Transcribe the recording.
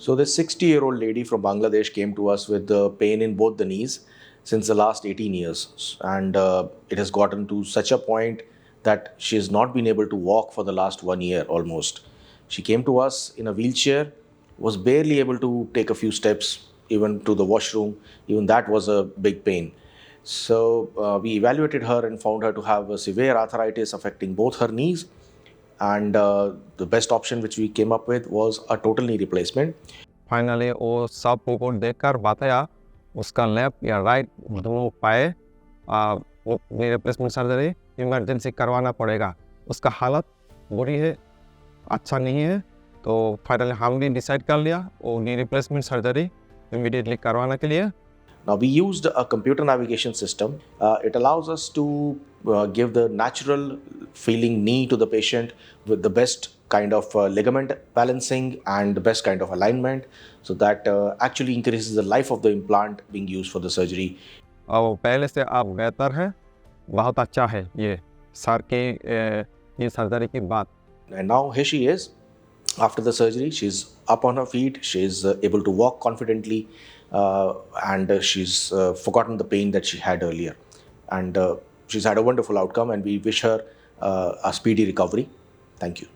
So this 60-year-old lady from Bangladesh came to us with the pain in both the knees since the last 18 years. And it has gotten to such a point that she has not been able to walk for the last 1 year almost. She came to us in a wheelchair, was barely able to take a few steps, even to the washroom. Even that was a big pain. So we evaluated her and found her to have a severe arthritis affecting both her knees, and the best option which we came up with was a total knee replacement. Finally वो सब report देखकर बताया उसका left या right दोनों पाए वो knee replacement surgery emergency करवाना पड़ेगा। उसका हालत बुरी है, अच्छा नहीं है, तो फाइनली हमने डिसाइड कर लिया वो नी रिप्लेसमेंट सर्जरी इमीडिएटली करवाने के लिए। Now, we used a computer navigation system. It allows us to give the natural feeling knee to the patient with the best kind of ligament balancing and the best kind of alignment, so that actually increases the life of the implant being used for the surgery. और पहले से अब बेहतर है, बहुत अच्छा है ये सर के ये सर्जरी के बाद। And now here she is. After the surgery, she's up on her feet, she's able to walk confidently, and she's forgotten the pain that she had earlier. And she's had a wonderful outcome, and we wish her a speedy recovery. Thank you.